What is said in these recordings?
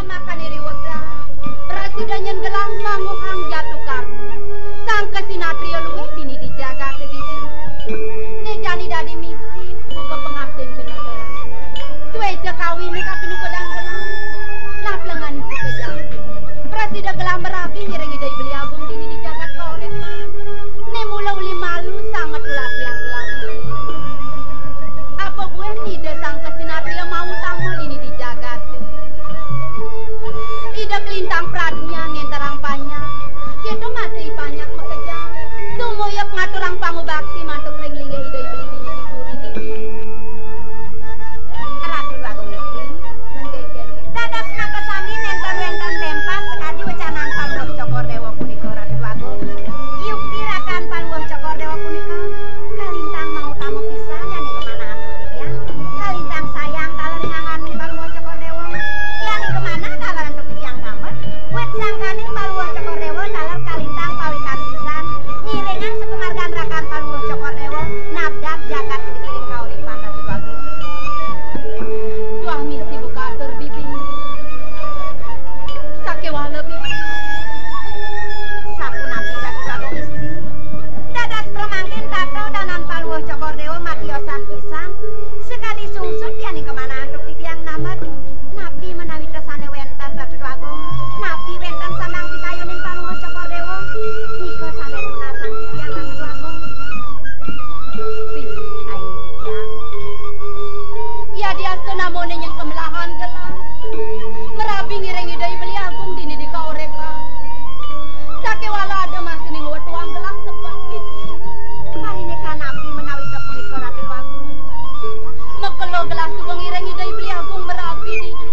makan iri wega. Presiden yang gelang manguhang jatuh karmu. Sang kesinatria luwe dini dijaga ke bibi. Nejani dadi misi buka pengabden kena gelang. Tuwe cekawi ni kapinu kodang gelang. Laplengan buka jam. Presiden gelang merapi nyirengi dari beli agung dini dijaga korek. Ne mula uli malu sangat laki yang gelang. Apa buen ide sang kesinatria mau tamu dini dijaga. Ida kelintang pradnya ngentarang panjang. Kita masih banyak bekerja. Sumuyak ngaturang pangu bakti mantuk ring linggih ida ibeli dini dikuri dini. Ratu Agung istri menggenggen. Dadak maka sami nenten-nenten tempat sekadi wecanan Paluh Cokor Dewa punika Ratu Agung. Yuk tirakan Paluh Cokor Dewa punika. Kalintang mau tamu pisan yani kemana ya? Kalintang sayang kalau ringangan Paluh Cokor Dewa. Yani kemana kalau untuk yang tamat? Wet sangkaning Paluh Cokor Dewa dalam kalintang pawikan pisan. Ngiringan sekemargan rakan Paluh Cokor Dewa nabdak jagat dikiring kauripan Ratu Agung. Tuah misi buka atur bibi. Sakewala bibi. Saku nabi Ratu Agung istri. Dadas premangkin tato danan Paluh Cokor Dewa matiosan pisan. Sekali sungsut yani kemana antuk di tiang namet. Nabi menawi tresane wenten Ratu Agung. Nabi wenten samang pitayuning Paluh Cokor Dewa. Nika sane tunasang di tiang Ratu Agung. Bibi ayo di tiang. Ya diasto namone yang kemelahan gelang. Merabi ngiring idai beli agung dini di kaurepa. Sakewala ada masih ning wetuang gelang sebab bibi. Marine kan nabi menawi kepunika Ratu Agung. Mekelo gelas subeng ngiring idai beli agung merabi dini.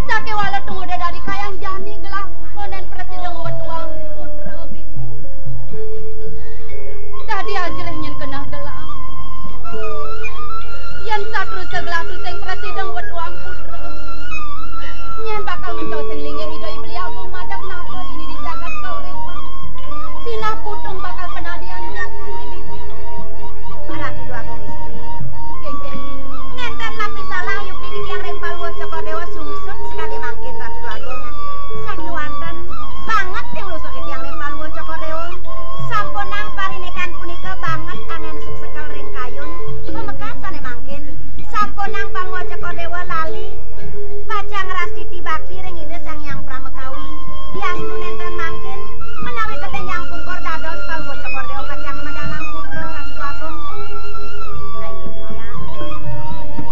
Sakewala tunggu dari kayang jani gelang konen presiden wetuang putra bibi. Tadi ajareh nyen kenah gelang. Yen satru segelah tu sing presiden wetuang putra. Nyen bakal ngento sing linggih hidai beli agung madak napa ini dijagat kaurepan. Sina putung bakal penadian nyakin di bibi. Ratu Agung istri. Geng-geng. Ngenten napi salah yuk di tiang ring Paluh Cokor Dewa sungsut sekali mangkin Ratu Agung. Sagi wanten banget yang lusuk di tiang ring Paluh Cokor Dewa. Sampunang parinekan punika banget anen suksekel ring kayun. Pemekasan mangkin. Sampunang Paluh Cokor Dewa lali. Baca ngeras titi bakti ring ide sang yang pramekawi. Diastu nenten mangkin. Menawi ketenyang pungkur dados Paluh Cokor Dewa kacang medalang putra Ratu Agung. Ayo ya.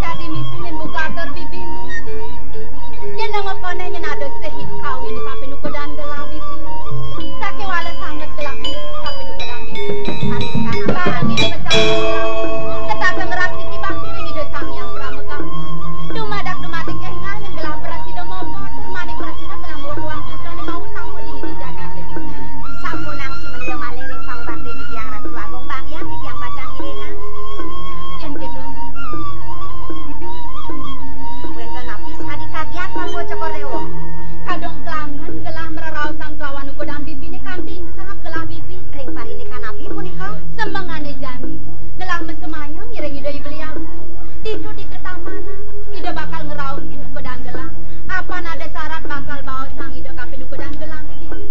Jadi misi nyen buka atur bibimu. Yen ngopone nyen ada sehit kawin kapinu kodan gelang bibi. Sakewala sanget gelang kapinu kodan bibi. Hari kana barangin pecah gelang. Tetap ngeras titi bakti ring ide sang yang pramekawi. Dumadak dumatik engan yang gelang presiden mopo tur maning presiden gelang wetuang putra ni mau tamu dini dijaga bibi. Sampunang semenyo malih ring pangbakti di tiang Ratu Agung bang ya di tiang pacang iringan. Yen gitu. Bibi. Wenten napis adi kagiat Paluh Cokor Dewa. Kadong kelangan gelah meraraos sang kelawan ukodang bibi ni kanting sahap gelah bibi. Ring parini kanapi punika semengane jani. Gelah mesemayang ngiring ide beli agung. Didu di ketamana ide bakal ngeraosin ukodang gelang. Apa nada syarat bakal bawa sang ide kapin ukodang gelang bibi.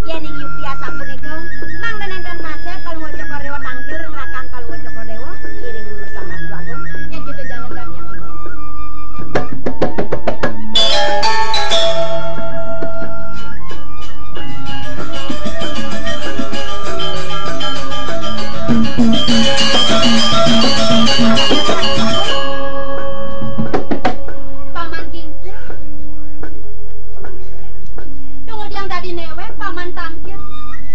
Yening yuk biasa punika mang nenten kace Paluh Cokor Dewa tangkil ring rakan Paluh Cokor Dewa iring lurus sang Ratu Agung. Yang kita jalan dan yang Paman Kingse. Tunggu diang tadi newek paman tangkil.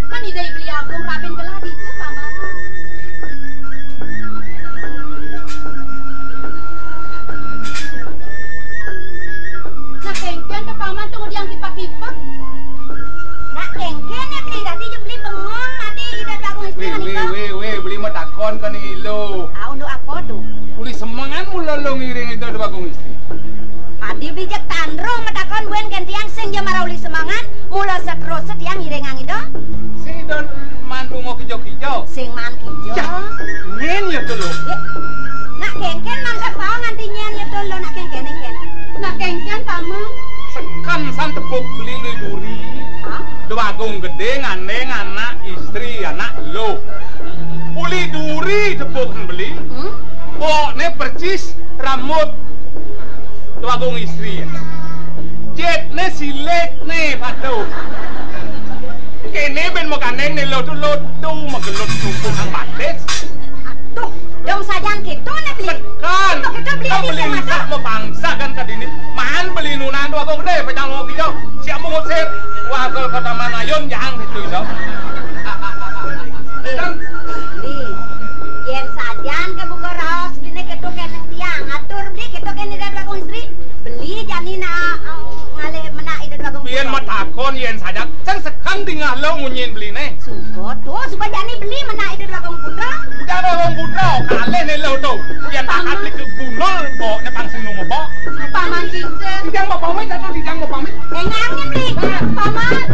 Man idai beli agung rapin gelah di itu paman. Nah kengken ke paman tunggu diang kipak-kipak. Nah kengken ya beli tadi beli bengong tadi ida agung istri kan itu. Weh, beli mah takon kan ilo. Ah untuk apa tuh? Uli semangan mula lo ngiring itu Ratu Agung istri. Adi bijak tandro medakon buen gentiang sing dia marauli semangat mula seterus setiang ngirengang itu. Sing itu mandu mau kijo-kijo. Sing man kijo. Nyen ya tuh lo. Nak kengken mangkat bawah nganti nyen ya tuh lo nak kengken. Nak kengken paman. tepuk beli lu duri. Dwagung gede ngandeng anak istri anak lo. Uli duri tepuk beli. Pokne percis rambut dwagung istri. Jetne silet ne padu. Kene ben mau gandeng ne lo tu magelut tumpuk ang batis. Tuh, dong sayang gitu nih beli. Kan, kau beli sak mau bangsa kan kadini. Mahan beli nunan dua kau gede, pejang mau kijau. Siap mau ngusir, wah ke kota Manayon jangan gitu kijau. Kan, Beli, yen sajan ke buka raos beli gitu keneng tiang atur beli gitu kene dari dua istri. Beli jani na ngale menak ida dua pian matakon yen sajak, sang sekang tinggal lo ngunyin beli ne. Sugot tuh supaya jani beli menak ida dua putra. Jangan orang buta, kale ne lo tu. Pian takat beli ke gunol, bo ne pangsing numo bo. Paman kincir. Dijang mau pamit atau dijang mau pamit? Engangnya beli, paman.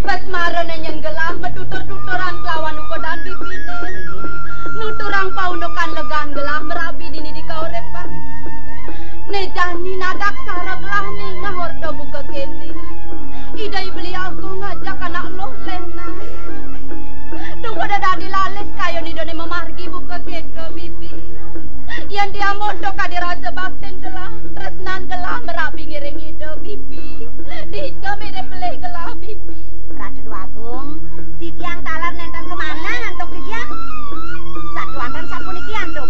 Pas maron yang gelah metutur-tuturan kelawan ukodan bibine. Nuturang paunokan legan gelah merabi dini di kau repa. Nejani nadak sarag lah nih ngahor do buka kene. Idai beli aku ngajak anak loh lena. Tunggu dah dilalis kayo ni doni memargi buka keke bibi. Yang dia mondok kadirasa bakten gelah, tresnan gelah merabi ngiring ide bibi. Dijami de beli gelah bibi. Ratu Agung, titiang talar nenten kemana ngantuk dia? Satu anten sapuniki antuk.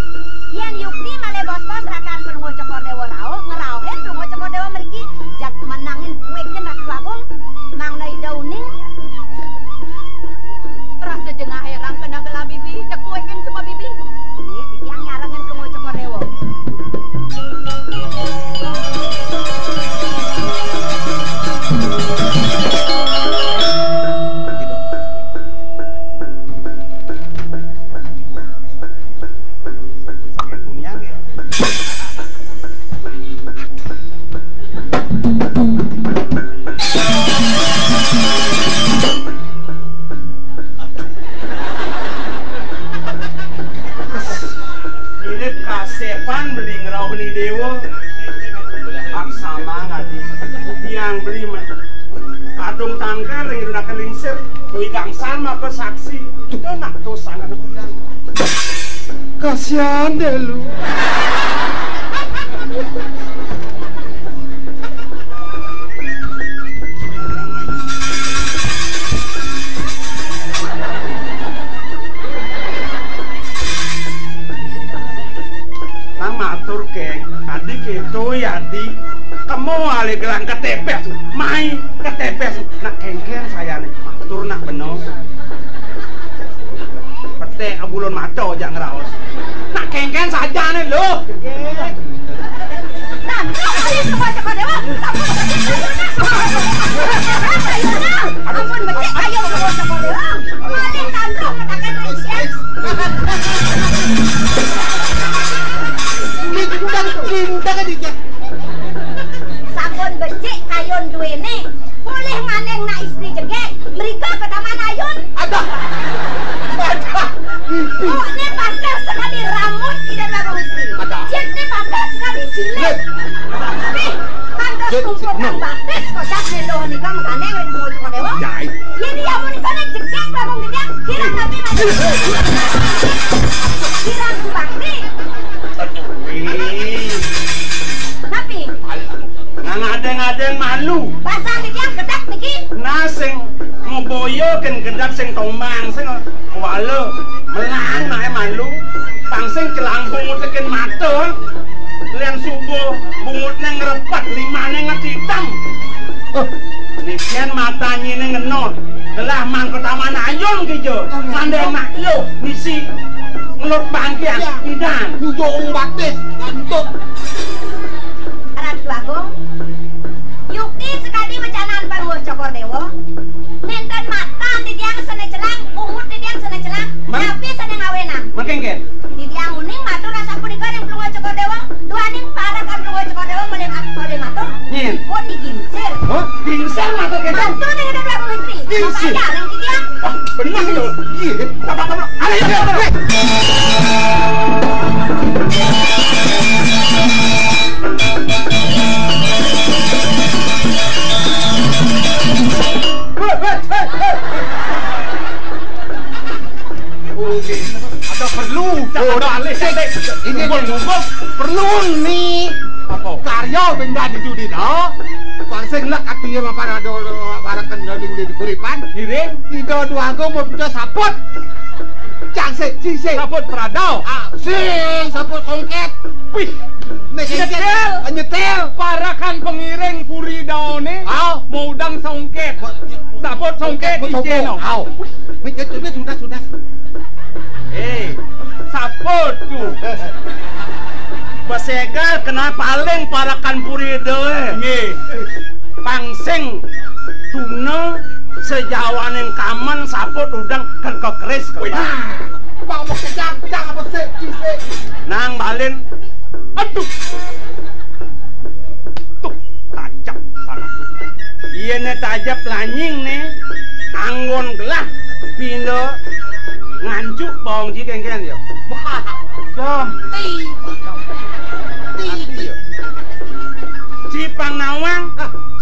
Yen yukti male bos-bos rakan penunggu cokor dewa rauh, ngerauhin penunggu cokor dewa merigi. Jak menangin kuekin Ratu Agung, mang nai dauning. Rasa jengah herang kena gelah bibi, cek kuekin semua bibi. Iya, titiang nyarangin penunggu cokor dewa. Kasepan beli ngerauh ni dewa aksama ngadi yang beli kadung tangkel ring nak kelingsir doi gangsan maka saksi itu nak dosa ada kudang kasihan deh lu nang matur ke adik itu ya di kamu ale gelang ketepes mai ketepes nak kengken saya nih matur nak bener pete abulon mato jangan ngeraos nak kengken saja nih lo ampun becek ayo bawa cokor dewa malin tanduk katakan Aisyah cinta kan dia sampun becek kayon duwene boleh nganeng na istri jegek mereka ke taman ayun ada oh ini pandai sekali rambut tidak lagu istri jet ini pandai sekali cilik nih pandai tumpukan batis kocak neloh nikah menganeng dan mau cokor dewa ini yang mau nikah jegek bangun gedang kirang kami mati kirang subakti tapi nang adeng-adeng malu basang iki yang gedak niki nasing ngoboyo ken gedak sing tombang sing wale melang nae malu pangsing kelang bungut ken mato lian subuh bungutnya ngerepat limane ngetitam nikian matanya ini ngenot gelah mangko taman ayun kijo ngandeng mak lo misi ngelut bangkian idan njong batis ngantuk Ratu Agung yukti sekali becanaan paruh cokor dewa nenten mata tidiang sene celang umur tidiang sene celang tapi sene ngawenang makengken tidiang uning matur rasa punika yang pelunga cokor dewa duaning para kan pelunga cokor dewa menem aktor matur nyin oh digincir oh di Ada yang dia. Wah, benar itu. Iya. Apa. Ada ya. Ada perlu. Ada alih ini ngubah perlu nih. Apa? Karya benda itu dah. Pangsing lek atinya para kendali di kuripan. Ngiring tidak duago mau pindah saput. Cang si saput pradao. Saput songket. Wih. Nyetel parakan pengiring puri daone. Mau udang songket. Saput songket di channel. Sudah. Saput tuh. Basegal kena paling parakan puri doe. Nggih. Pangsing tuna sejawaning kaman saput udang kerko keris. Mau kejang apa sih? Nang balin. Aduh. Tuh, tajam sangat tuh. Iya ne tajap lanying nih. Anggon gelah pindo ngancuk bawang ji kengken yo. Jam. Cipang nawang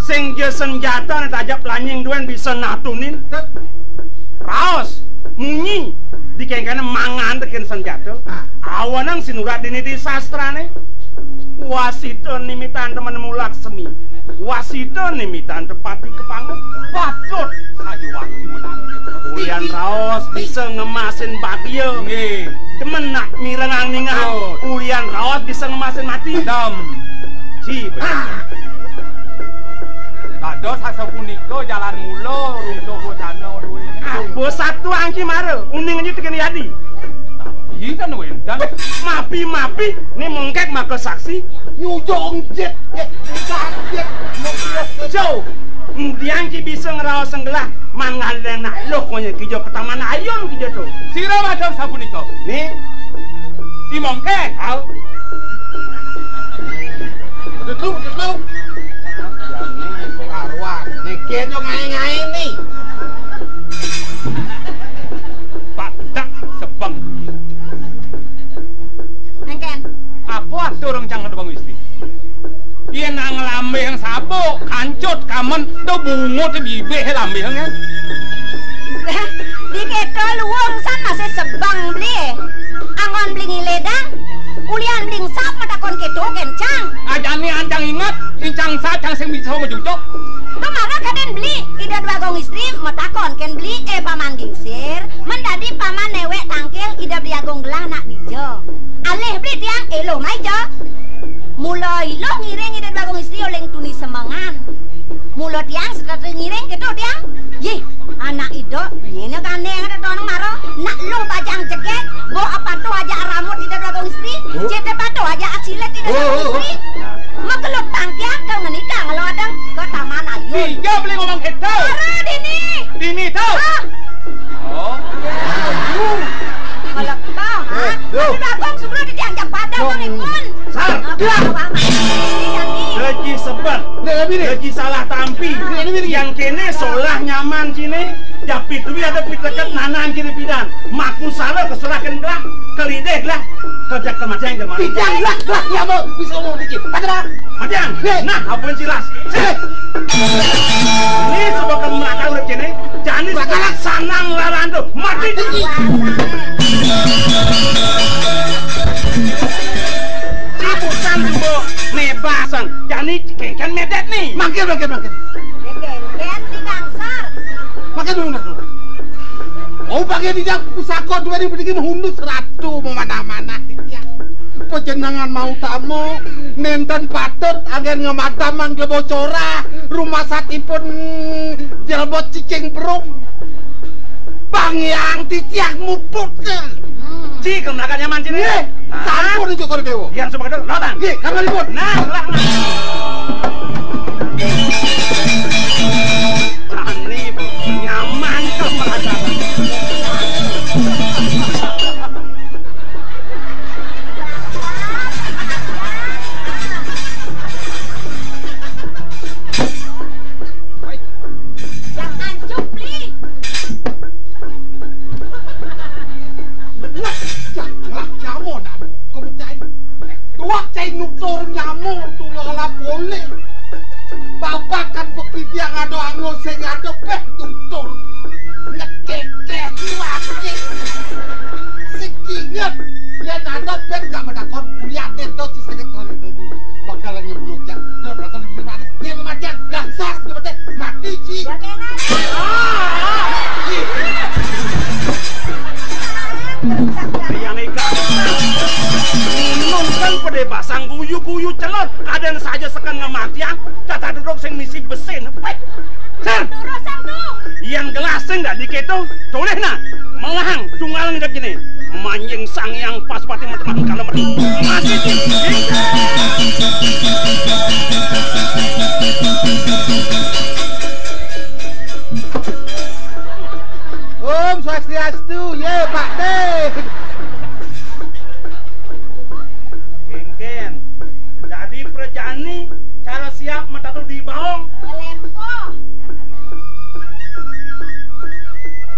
sing je senjata ne tajap lanying duen bisa natunin. Raos munyi di kengkene mangan teken senjata. Awanang sinurat dini di sastra nih. Wasito nimitan temen mulak semi. Wasito nimitan tepati kepangut. Patut sayu waktu menang. Ulian raos bisa ngemasin bagyo. Nggih. Demen nak mirengang-ningan. Ulian raos bisa ngemasin mati. Dam. Si bener. Kados asa punika jalan mula runtuh bocana duwe. Bos satu angki mare. Uning aja teken yadi. Iya kan wendang. Mapi nih mengkek maka saksi. Nyujong jet. Jauh. Diang ki bisa ngerawas senggelah mangaleng nak loh konya kijo ketaman ayam kijo tuh. Sira macam sapunika. Nih Imongke. au. Betul. Arwah, neket yo ngai-ngai nih. Padak sebang. Nengken. Apa atur jangan bang istri? Iya nang lambe yang sabuk, kancut, kamen, do bungut di bibih lambe yang Di keto luwung san masih sebang beli. Angon beli ngiledang. Ulian beli sap matakon keto kencang. Ajani ancang ingat, incang sacang sing bisa majucok. Kemana kaden beli? Ida dua gong istri matakon ken beli paman gingsir. Mendadi paman newek tangkil ida beli agong gelah nak dijo. Alih beli tiang elo maijo. Mulai lo ngiring ida dua gong istri oleng tuni semangan. Mulo tiang sekali ngiring keto tiang. Ye, anak ido nyene gandeng ada tonong maro. Nak lo bajang cekek, bo apa tuh aja ramut ida dua gong istri. Jete pato aja asilet ida dua gong istri. Magelok tangkian kau ngenikah kalau ada ke taman ayun. Tiga beli ngomong keto. Ara dini tau. Oh. Kalau kau, ha? Ada bagong sebelum dianjak pada pun. Sar. Lagi sebat. Lagi salah tampi. Yang kene solah nyaman kini. Japit duwi ada piteket nanang kiri pidan. Maku salah keserahkan gelah. Kelideh gelah. Kerja kematian kemana? Pijang lah ya mau bisa ngomong dikit. Padahal Matiang. Nah, apa yang jelas? Ini sebuah kemelakang udah kene. Jani sekarang sanang larando. Mati. Ciputan sebuah mebasan. Jani kengken medet nih. makin. Keken di dangsar. Makin dulu. Oh pakai tidak pusako dua ribu tiga menghundus seratu memana-mana. Pejenangan mau tamu nenten patut agar ngemadaman kebocora rumah sakitipun jelbot cicing perung bang yang titiak muput ke Ci kenakan nyaman cini sampun itu kalau dewo yang sebagai itu lotan kamar ribut nah Tani bu nyaman ke peradaban bebas sang guyu-guyu celon kadang saja sekan ngematian tata duduk sing misi besin pek ser yang gelas sing gak diketo toleh na melahang tunggal ngidap gini manjing sang yang pas pati macam-macam kalau mati Om Swastiastu, ye Pak De. Ken, jadi perjani cara siap metatu di bawang. Lempo.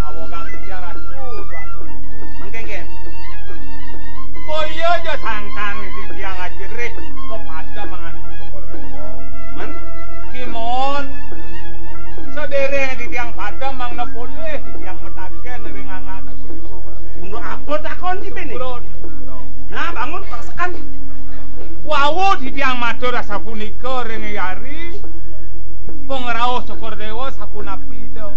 Awogang tiang atu dua. Mengken. Boyo aja sangkan di tiang ajere kepada mangan syukur dewa. Man, Kimon. Sedere di tiang pada mang na boleh di tiang metaken ringangan. untuk apa takon di bini? Nah, bangun paksakan. Wawu di tiang matur sapunika ring yari. Pengrao syukur dewa sapunapi do.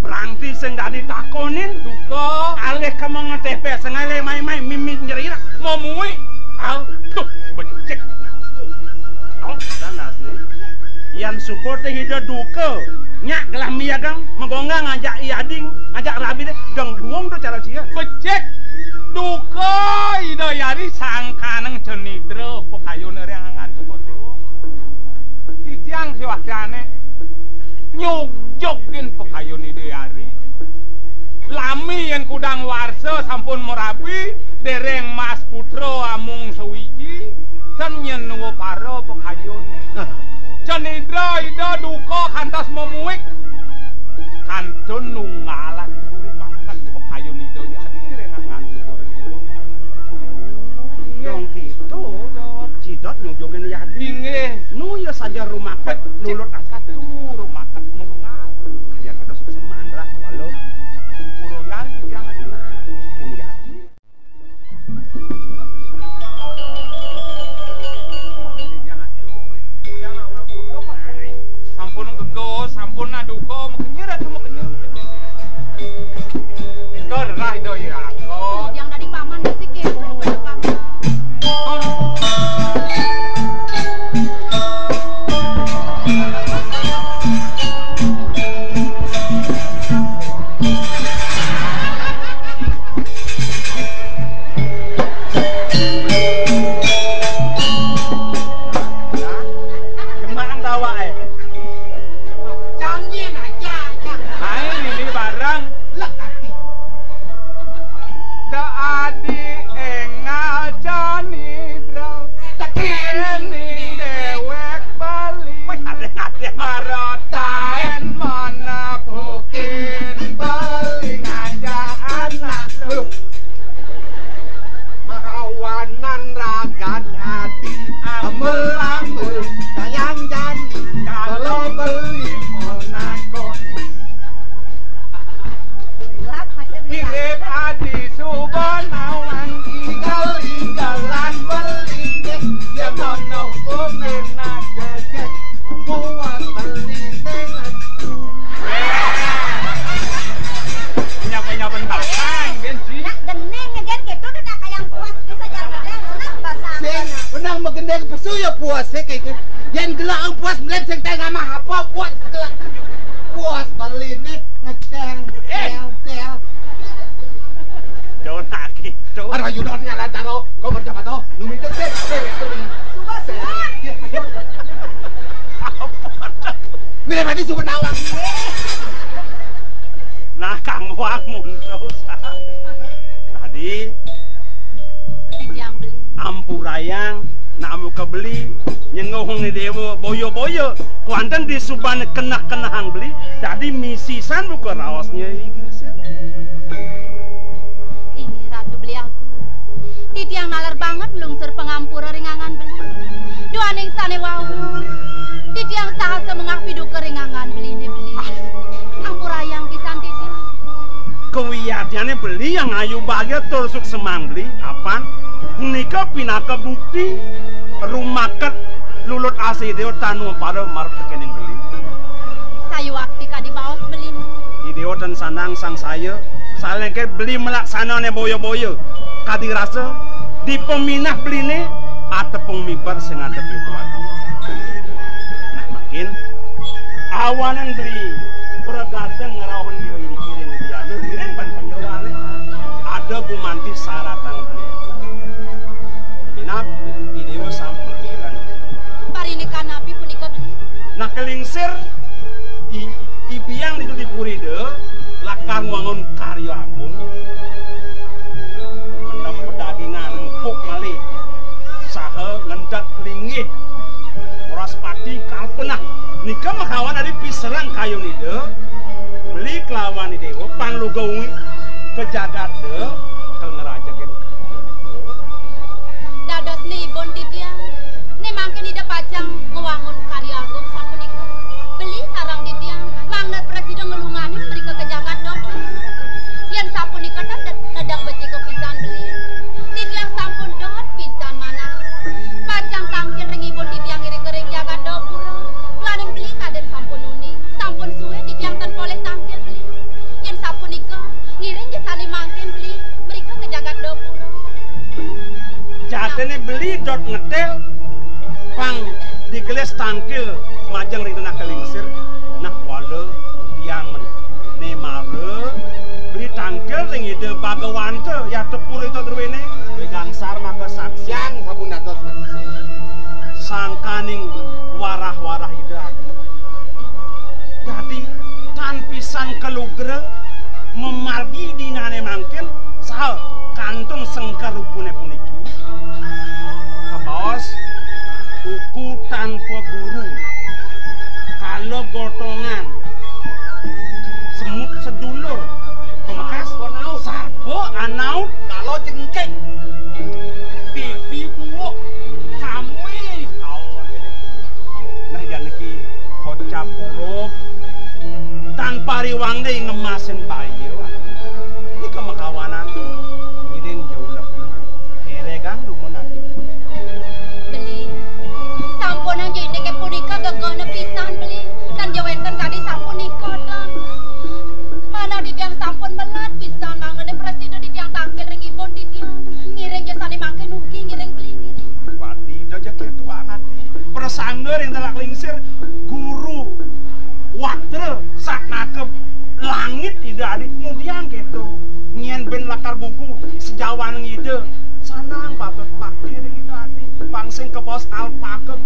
Berarti sing gak ditakonin Duka alih kamu ngetepe sengaja main-main mimik nyeri nak momui. al tuh becek oh danas nih yang support hidup duka nyak gelah miagang megonggang ngajak iading ngajak rabi deh dong duong tuh cara cia Becek duka ida yari sangkaneng cenidra pekayun rengangan syukur dewa. Titiang siwaktane nyugjogin pekayun ida yari. Lami yang kudang warsa sampun merapi dereng Mas Putra amung sewiji dan nyenuwo para pekayun. Cenidra ida duka kantos memuik kantun nungalan rumakan pekayun ida yari rengangan syukur dewa. dong gitu cidot nyujogin iading Inggih nu ya saja rumah pet lulut katu rumakan nungal. ya kita sudah semandra walau Uroyan di tiang ini iading sampun gegos, sampun aduko, mekenyir atuh mekenyir. Gerah do ya kok. Yang dari paman sih kepo paman. kemana tawa Jangan aja. Hai lili barang Lek hati. da adi engal janidra tekeni dewek bali ada marotaen mana bukin bali ngajak anak lu Makawanan ragan hati. Amel-amel sayang jani. Kalau beli monakon. Gelap masih bisa. Mirip adi subonawan Igal-igalan beli deh. Dia mono umenak gegek. Buat beli dengan nyapa-nyapa belakang benci Nak gening ngeget gitu tuh nak kayak puas bisa jalan senang bahasa. sing menang magendeng pesuya puas kayak gitu. Yang gelak ang puas melenceng tengah mah apa puas gelak. Puas beli nih ngeceng tel. Dona gitu. Ara yudon nyala taro, kau berjapa toh? Numi teh Mira mati sudah nawang. Nah, Kang Wang mundur. Tadi Yang beli. ampurayang nak amu kebeli nyengohong ni dewa boyo-boyo kuantan di suban kena-kenahang beli tadi misisan buka raosnya igrisir. Ini ratu beli aku. Titi yang nalar banget lungsur pengampura ringangan beli. Dua ning sane wau. Titi yang sahasa mengapi duka ringangan beli ini beli. Ampura yang pisan titi. Kewiyatannya beli yang ayu bahagia tersuk semang beli apa? Nika pinaka bukti rumakat lulut asih dewa tanu pada marp rekening beli. Sayu wakti ka di baos beli. Ideo dan sanang sang saya salengke beli melaksana ne boyo-boyo kadi rasa di peminah beline atepung mibar sing ngadep itu lagi. Nah makin awanan beli pergadang ngerawan dia ini kirim dia kirim ban penyewane ada bumanti saratan beli binap ini sampun kirang Parini kanapi punika beli. nah kelingsir ibiang itu dipuride lakar wangun karya agung mendem pedagingan empuk malih saha ngendat lingih oras pati kalpenah nikah makawan dari piserang kayu nide beli kelawan ide pan lu gawi kejagat de ke ngerajakin kayu nide Dados nibon titiang. Ni mangke ida pajang ngewangun karya agung sapunika. Beli sarang titiang mangnet presiden ngelungani mereka kejagat dok. Yen sapunika nedang beti kepisan beli. Titiang sampun dot pisan mana. Pajang tangkil ringibon titiang iring-iring jagat dopura. Laning beli kaden sampun uni. Sampun suwe titiang ten poleh tangkil beli. Yen sapunika ngiring jesani mangkin beli. Mereka kejagat dopura. jatene beli dot ngetel pang digeles tangkil majang ring nak kelingsir nak wale biang men ne mare beli tangkil ring ide bagawante ya tepur itu terwene Gangsar maka saksian sabun atas saksi. sangkaning warah-warah ide adi jadi tan pisan kelugre memargi dinane mangkin sahal kantong sengkar rupune puniki kebawas uku tanpa guru kalau gotongan semut sedulur pemekas sarpo anaut Kalau jengkek pipi buok kami nah yan iki kocap huruf tanpa riwang deh ngemasin bayi ini kemakawanan ngiring jauh lebih heregang rumun nanti Beli sampun ang jende ke punika gegana pisan beli dan jawenten kadi sapunika dan mana di tiang sampun melat pisan mangene presiden di tiang tangkil ring ibon di tiang ngiring jasane mangke nuki ngiring beli ngiring wadi doja ketuangan di persangger yang telak lingsir guru waktre sak nakep langit ida adik mudiang gitu nyen ben lakar buku sejawan ngide sanang babet pakir gitu adik pangsing ke bos alpaka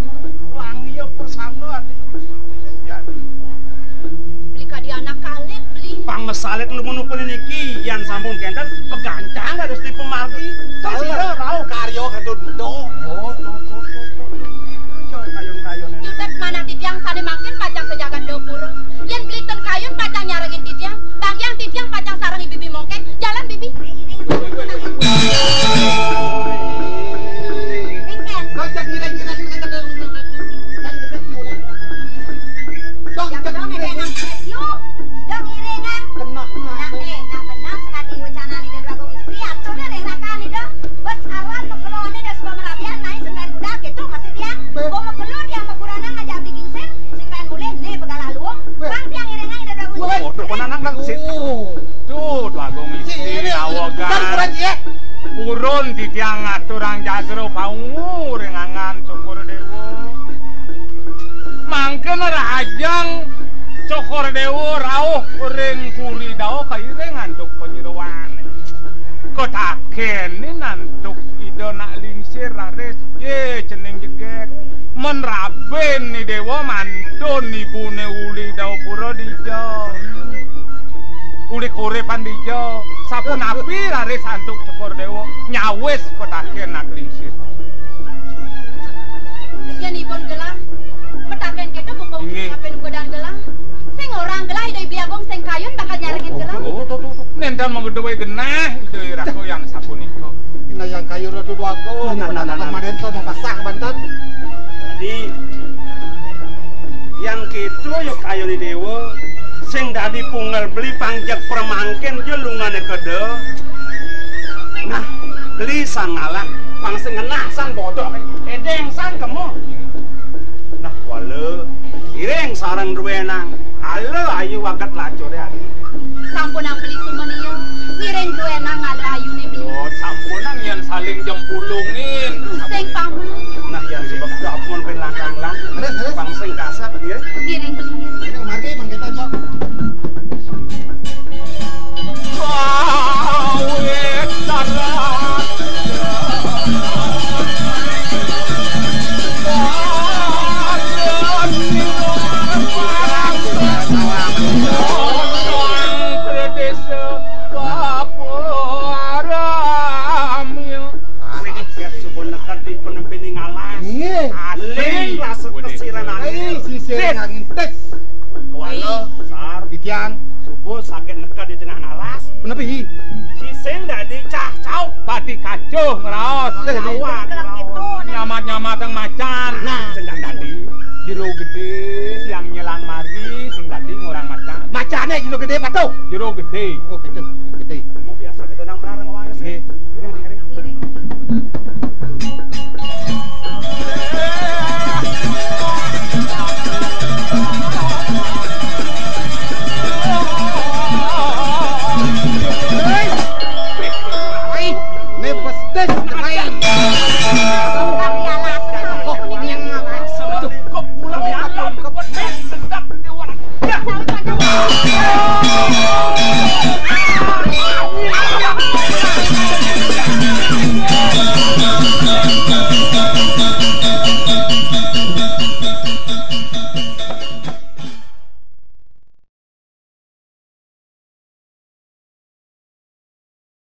langit persangger adik jadi beli kadi anak kalip beli pang mesalit lu menukun niki yang sampun kenten pegancang harus di pemargi Kalau tidak tahu karyo kadun do. kayun-kayun ini jutet mana di tiang sane mangkin pajang kejagat dopura yen beli ten kayun pajang nyarengin di tiang bang yang di tiang pajang sarang bibi mongkeng jalan bibi Kau cek ngira-ngira sih kan kena bodoh penanang lang sit tuh bagong istri awagan urun di tiang aturang jagro paungu rengangan cokor dewo mangken rajang cokor dewo rauh ring kuri dao kairengan cok penyiruan kotaken ni nantuk ido nak lingsir rares ye ceneng jegek menraben ni dewa mantun ibune uli dao pura dijo uli korepan dijo sapun api rares antuk cokor dewa nyawes kotaken nak lingsir yen ibon gelang metaken kita buka apen godang gelang sing orang gelang idoi biagong sing kayun bakal nyarengin gelang nentan mengedewe genah idoi rako yang sapuniko ina yang kayu ratu dua go. Kemarin tuh mau pasah bantan. jadi yang gitu yuk kayu di dewa sing dadi pungal beli pangjak permangken jelungane kede nah beli sangalah pangsing ngenah san bodoh edeng san kemo nah wale ireng sarang duwenang ale ayu wakat lacur ya sampun ang beli sumenia ngiring duenang ngala ayune beli Sampunang yang saling jempulu Subon nekat di penempini ngalas. Nggih. Alih rasa kesiran Ai sisir angin tes. Kuala besar. Titian. Subuh sakit nekat di tengah ngalas. Penepi. Sisen dah dicah-cau. Pati kacuh ngeraos. Awak Nyamat-nyamat yang macan. Nah. Sing tadi jero gede yang nyelang mari sing tadi ngurang macan. Macane jero gede patuh. Jero gede. Oh gitu. Gede. Mau biasa kita nang bareng wae sih. Kau